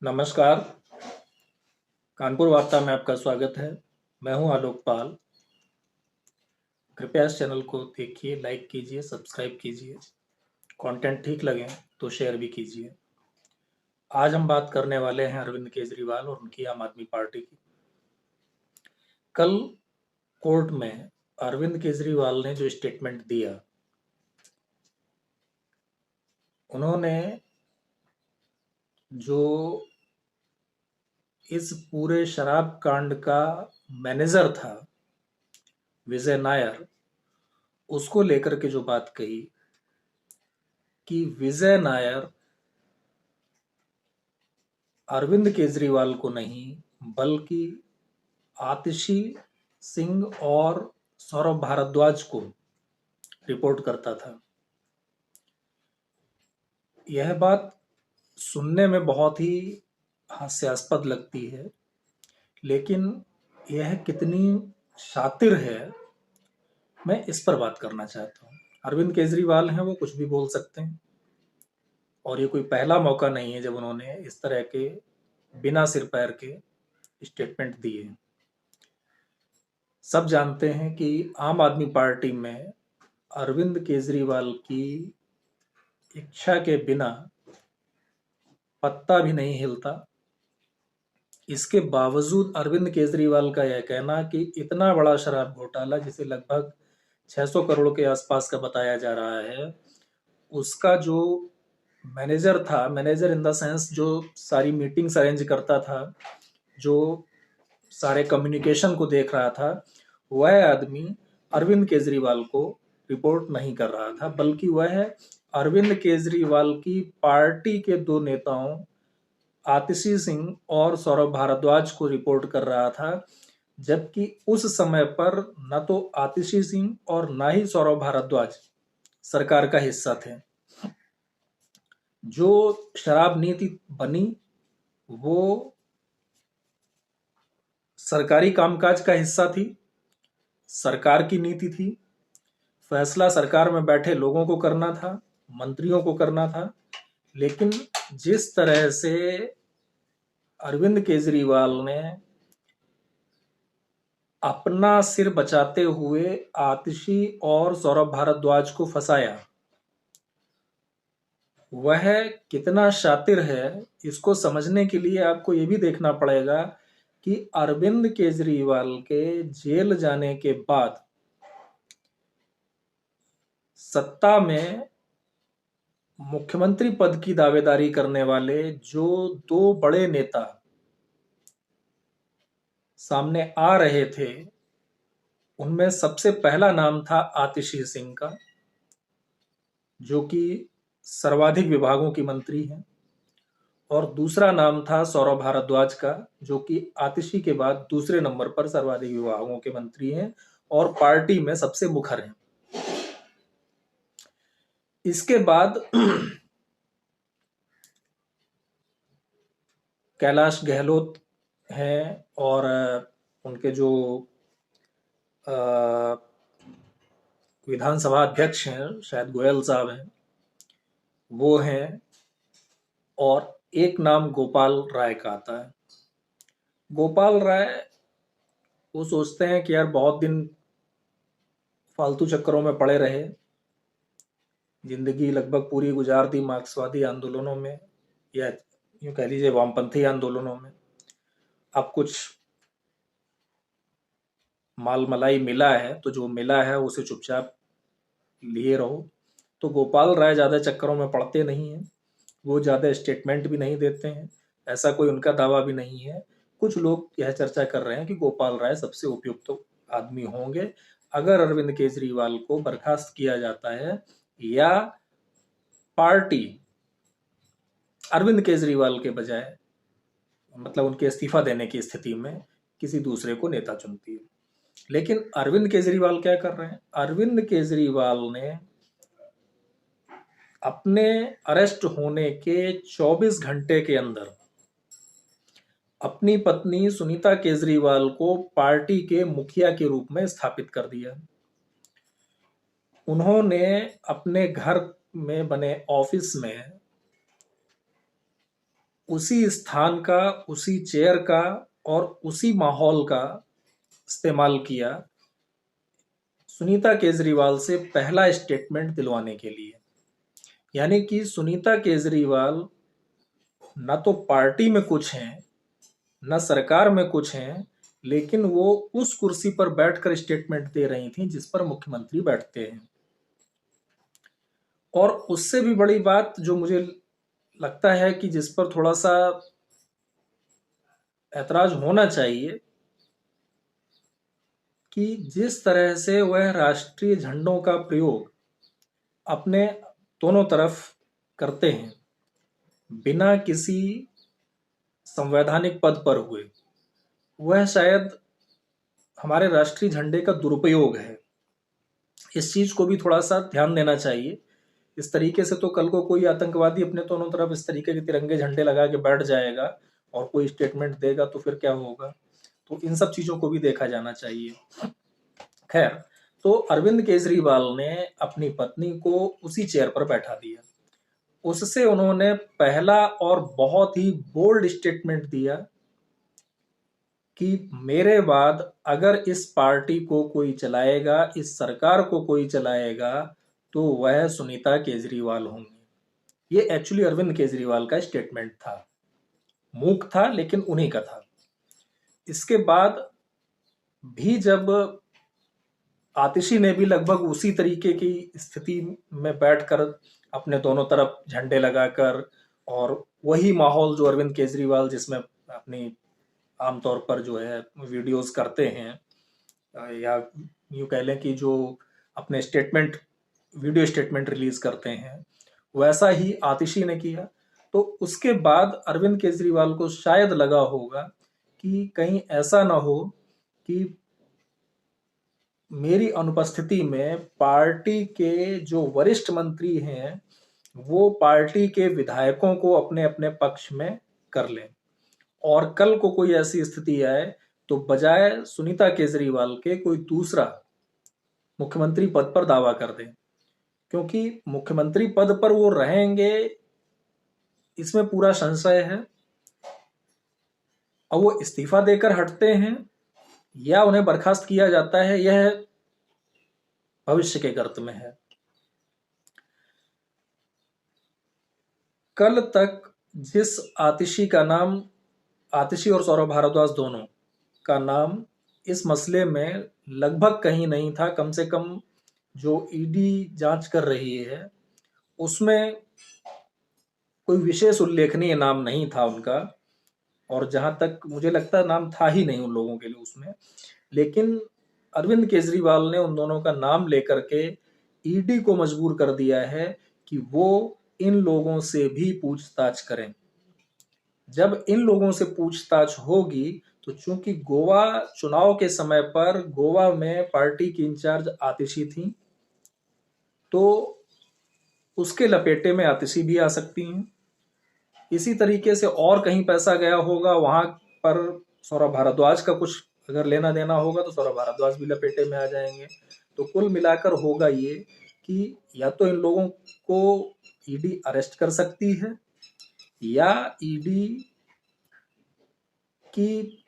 नमस्कार, कानपुर वार्ता में आपका स्वागत है। मैं हूं आलोक पाल। कृपया इस चैनल को देखिए, लाइक कीजिए, सब्सक्राइब कीजिए। कंटेंट ठीक लगे तो शेयर भी कीजिए। आज हम बात करने वाले हैं अरविंद केजरीवाल और उनकी आम आदमी पार्टी की। कल कोर्ट में अरविंद केजरीवाल ने जो स्टेटमेंट दिया, उन्होंने जो इस पूरे शराब कांड का मैनेजर था, विजय नायर, उसको लेकर के जो बात कही कि विजय नायर अरविंद केजरीवाल को नहीं बल्कि आतिशी सिंह और सौरभ भारद्वाज को रिपोर्ट करता था। यह बात सुनने में बहुत ही हास्यास्पद लगती है, लेकिन यह कितनी शातिर है, मैं इस पर बात करना चाहता हूँ। अरविंद केजरीवाल हैं, वो कुछ भी बोल सकते हैं और ये कोई पहला मौका नहीं है जब उन्होंने इस तरह के बिना सिर पैर के स्टेटमेंट दिए। सब जानते हैं कि आम आदमी पार्टी में अरविंद केजरीवाल की इच्छा के बिना पत्ता भी नहीं हिलता। इसके बावजूद अरविंद केजरीवाल का यह कहना कि इतना बड़ा शराब घोटाला, जिसे लगभग 600 करोड़ के आसपास का बताया जा रहा है, उसका जो मैनेजर था, मैनेजर इन द सेंस जो सारी मीटिंग्स अरेंज करता था, जो सारे कम्युनिकेशन को देख रहा था, वह आदमी अरविंद केजरीवाल को रिपोर्ट नहीं कर रहा था, बल्कि वह अरविंद केजरीवाल की पार्टी के दो नेताओं आतिशी सिंह और सौरभ भारद्वाज को रिपोर्ट कर रहा था। जबकि उस समय पर न तो आतिशी सिंह और न ही सौरभ भारद्वाज सरकार का हिस्सा थे। जो शराब नीति बनी वो सरकारी कामकाज का हिस्सा थी, सरकार की नीति थी। फैसला सरकार में बैठे लोगों को करना था, मंत्रियों को करना था। लेकिन जिस तरह से अरविंद केजरीवाल ने अपना सिर बचाते हुए आतिशी और सौरभ भारद्वाज को फंसाया, वह कितना शातिर है, इसको समझने के लिए आपको ये भी देखना पड़ेगा कि अरविंद केजरीवाल के जेल जाने के बाद सत्ता में मुख्यमंत्री पद की दावेदारी करने वाले जो दो बड़े नेता सामने आ रहे थे, उनमें सबसे पहला नाम था आतिशी सिंह का, जो कि सर्वाधिक विभागों की मंत्री हैं, और दूसरा नाम था सौरभ भारद्वाज का, जो कि आतिशी के बाद दूसरे नंबर पर सर्वाधिक विभागों के मंत्री हैं और पार्टी में सबसे मुखर हैं। इसके बाद कैलाश गहलोत हैं और उनके जो विधानसभा अध्यक्ष हैं, शायद गोयल साहब हैं, वो हैं, और एक नाम गोपाल राय का आता है। गोपाल राय, वो सोचते हैं कि यार बहुत दिन फालतू चक्करों में पड़े रहे, जिंदगी लगभग पूरी गुजार दी मार्क्सवादी आंदोलनों में, या यूं कह लीजिए वामपंथी आंदोलनों में। अब कुछ माल मलाई मिला है तो जो मिला है उसे चुपचाप लिए रहो। तो गोपाल राय ज्यादा चक्करों में पड़ते नहीं हैं, वो ज्यादा स्टेटमेंट भी नहीं देते हैं, ऐसा कोई उनका दावा भी नहीं है। कुछ लोग यह चर्चा कर रहे हैं कि गोपाल राय सबसे उपयुक्त आदमी होंगे अगर अरविंद केजरीवाल को बर्खास्त किया जाता है, या पार्टी अरविंद केजरीवाल के बजाय, मतलब उनके इस्तीफा देने की स्थिति में, किसी दूसरे को नेता चुनती है। लेकिन अरविंद केजरीवाल क्या कर रहे हैं? अरविंद केजरीवाल ने अपने अरेस्ट होने के 24 घंटे के अंदर अपनी पत्नी सुनीता केजरीवाल को पार्टी के मुखिया के रूप में स्थापित कर दिया। उन्होंने अपने घर में बने ऑफिस में उसी स्थान का, उसी चेयर का और उसी माहौल का इस्तेमाल किया सुनीता केजरीवाल से पहला स्टेटमेंट दिलवाने के लिए। यानी कि सुनीता केजरीवाल न तो पार्टी में कुछ हैं, न सरकार में कुछ हैं, लेकिन वो उस कुर्सी पर बैठकर स्टेटमेंट दे रही थी जिस पर मुख्यमंत्री बैठते हैं। और उससे भी बड़ी बात जो मुझे लगता है कि जिस पर थोड़ा सा ऐतराज होना चाहिए, कि जिस तरह से वह राष्ट्रीय झंडों का प्रयोग अपने दोनों तरफ करते हैं बिना किसी संवैधानिक पद पर हुए, वह शायद हमारे राष्ट्रीय झंडे का दुरुपयोग है। इस चीज को भी थोड़ा सा ध्यान देना चाहिए। इस तरीके से तो कल को कोई आतंकवादी अपने दोनों तरफ इस तरीके के तिरंगे झंडे लगा के बैठ जाएगा और कोई स्टेटमेंट देगा तो फिर क्या होगा। तो इन सब चीजों को भी देखा जाना चाहिए। खैर, तो अरविंद केजरीवाल ने अपनी पत्नी को उसी चेयर पर बैठा दिया। उससे उन्होंने पहला और बहुत ही बोल्ड स्टेटमेंट दिया कि मेरे बाद अगर इस पार्टी को कोई चलाएगा, इस सरकार को कोई चलाएगा, तो वह सुनीता केजरीवाल होंगी। ये एक्चुअली अरविंद केजरीवाल का स्टेटमेंट था। मूक था लेकिन उन्हीं का था। इसके बाद भी जब आतिशी ने भी लगभग उसी तरीके की स्थिति में बैठकर अपने दोनों तरफ झंडे लगाकर, और वही माहौल जो अरविंद केजरीवाल जिसमें अपनी आमतौर पर जो है वीडियोस करते हैं, या यूं कह लें कि जो अपने स्टेटमेंट, वीडियो स्टेटमेंट रिलीज करते हैं, वैसा ही आतिशी ने किया। तो उसके बाद अरविंद केजरीवाल को शायद लगा होगा कि कहीं ऐसा ना हो कि मेरी अनुपस्थिति में पार्टी के जो वरिष्ठ मंत्री हैं वो पार्टी के विधायकों को अपने अपने पक्ष में कर लें, और कल को कोई ऐसी स्थिति आए तो बजाय सुनीता केजरीवाल के कोई दूसरा मुख्यमंत्री पद पर दावा कर दें। क्योंकि मुख्यमंत्री पद पर वो रहेंगे इसमें पूरा संशय है। और वो इस्तीफा देकर हटते हैं या उन्हें बर्खास्त किया जाता है, यह भविष्य के गर्त में है। कल तक जिस आतिशी का नाम, आतिशी और सौरभ भारद्वाज दोनों का नाम इस मसले में लगभग कहीं नहीं था, कम से कम जो ईडी जांच कर रही है उसमें कोई विशेष उल्लेखनीय नाम नहीं था उनका, और जहां तक मुझे लगता है नाम था ही नहीं उन लोगों के लिए उसमें। लेकिन अरविंद केजरीवाल ने उन दोनों का नाम लेकर के ईडी को मजबूर कर दिया है कि वो इन लोगों से भी पूछताछ करें। जब इन लोगों से पूछताछ होगी तो चूंकि गोवा चुनाव के समय पर गोवा में पार्टी की इंचार्ज आतिशी थी, तो उसके लपेटे में आतिशी भी आ सकती हैं। इसी तरीके से और कहीं पैसा गया होगा वहां पर सौरभ भारद्वाज का कुछ अगर लेना देना होगा तो सौरभ भारद्वाज भी लपेटे में आ जाएंगे। तो कुल मिलाकर होगा ये कि या तो इन लोगों को ईडी अरेस्ट कर सकती है, या ईडी की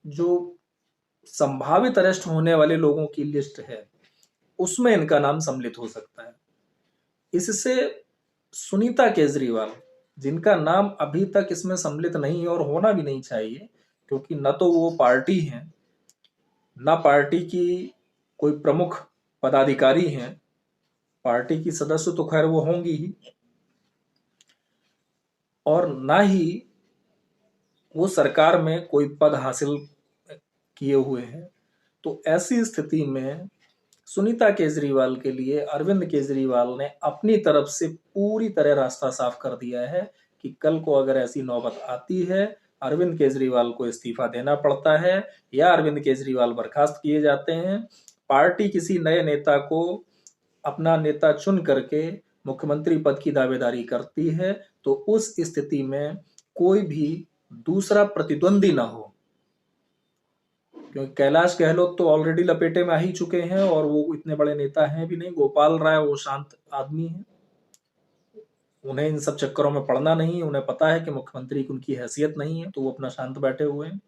जो संभावित अरेस्ट होने वाले लोगों की लिस्ट है उसमें इनका नाम सम्मिलित हो सकता है। इससे सुनीता केजरीवाल, जिनका नाम अभी तक इसमें सम्मिलित नहीं है और होना भी नहीं चाहिए, क्योंकि न तो वो पार्टी हैं, न पार्टी की कोई प्रमुख पदाधिकारी हैं, पार्टी की सदस्य तो खैर वो होंगी ही, और ना ही वो सरकार में कोई पद हासिल किए हुए हैं। तो ऐसी स्थिति में सुनीता केजरीवाल के लिए अरविंद केजरीवाल ने अपनी तरफ से पूरी तरह रास्ता साफ कर दिया है कि कल को अगर ऐसी नौबत आती है, अरविंद केजरीवाल को इस्तीफा देना पड़ता है या अरविंद केजरीवाल बर्खास्त किए जाते हैं, पार्टी किसी नए नेता को अपना नेता चुन करके मुख्यमंत्री पद की दावेदारी करती है, तो उस स्थिति में कोई भी दूसरा प्रतिद्वंदी ना हो। क्योंकि कैलाश गहलोत तो ऑलरेडी लपेटे में आ ही चुके हैं और वो इतने बड़े नेता हैं भी नहीं। गोपाल राय वो शांत आदमी है, उन्हें इन सब चक्करों में पड़ना नहीं है, उन्हें पता है कि मुख्यमंत्री की उनकी हैसियत नहीं है, तो वो अपना शांत बैठे हुए हैं।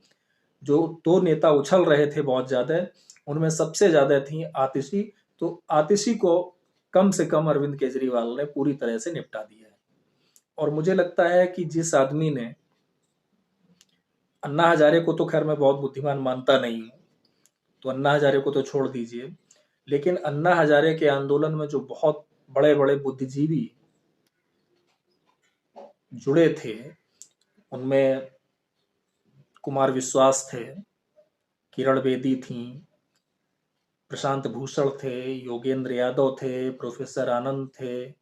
जो 2 नेता उछल रहे थे बहुत ज़्यादा, उनमें सबसे ज़्यादा थी आतिशी, तो आतिशी को कम से कम अरविंद केजरीवाल ने पूरी तरह से निपटा दिया है। और मुझे लगता है कि जिस आदमी ने अन्ना हजारे को तो खैर मैं बहुत बुद्धिमान मानता नहीं हूँ, तो अन्ना हजारे को तो छोड़ दीजिए, लेकिन अन्ना हजारे के आंदोलन में जो बहुत बड़े-बड़े बुद्धिजीवी जुड़े थे, उनमें कुमार विश्वास थे, किरण बेदी थीं, प्रशांत भूषण थे, योगेंद्र यादव थे, प्रोफेसर आनंद थे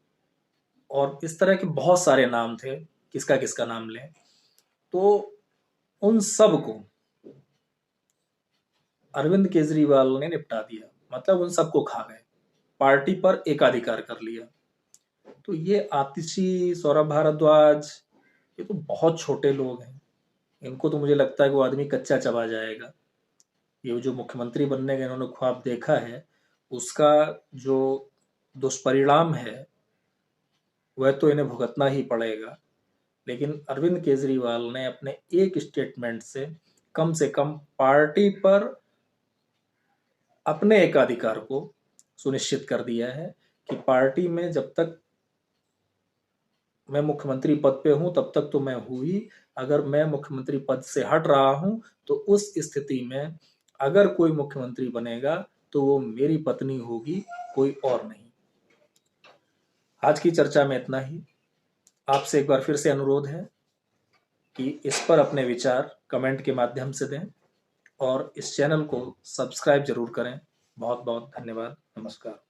और इस तरह के बहुत सारे नाम थे, किसका-किसका नाम लें। तो उन सब को अरविंद केजरीवाल ने निपटा दिया, मतलब उन सबको खा गए, पार्टी पर एकाधिकार कर लिया। तो ये आतिशी, सौरभ भारद्वाज, ये तो बहुत छोटे लोग हैं, इनको तो मुझे लगता है कि वो आदमी कच्चा चबा जाएगा। ये जो मुख्यमंत्री बनने का इन्होंने ख्वाब देखा है, उसका जो दुष्परिणाम है, वह तो इन्हें भुगतना ही पड़ेगा। लेकिन अरविंद केजरीवाल ने अपने एक स्टेटमेंट से कम पार्टी पर अपने एकाधिकार को सुनिश्चित कर दिया है कि पार्टी में जब तक मैं मुख्यमंत्री पद पे हूं तब तक तो मैं हूं ही, अगर मैं मुख्यमंत्री पद से हट रहा हूं तो उस स्थिति में अगर कोई मुख्यमंत्री बनेगा तो वो मेरी पत्नी होगी, कोई और नहीं। आज की चर्चा में इतना ही। आपसे एक बार फिर से अनुरोध है कि इस पर अपने विचार कमेंट के माध्यम से दें और इस चैनल को सब्सक्राइब जरूर करें। बहुत बहुत धन्यवाद। नमस्कार।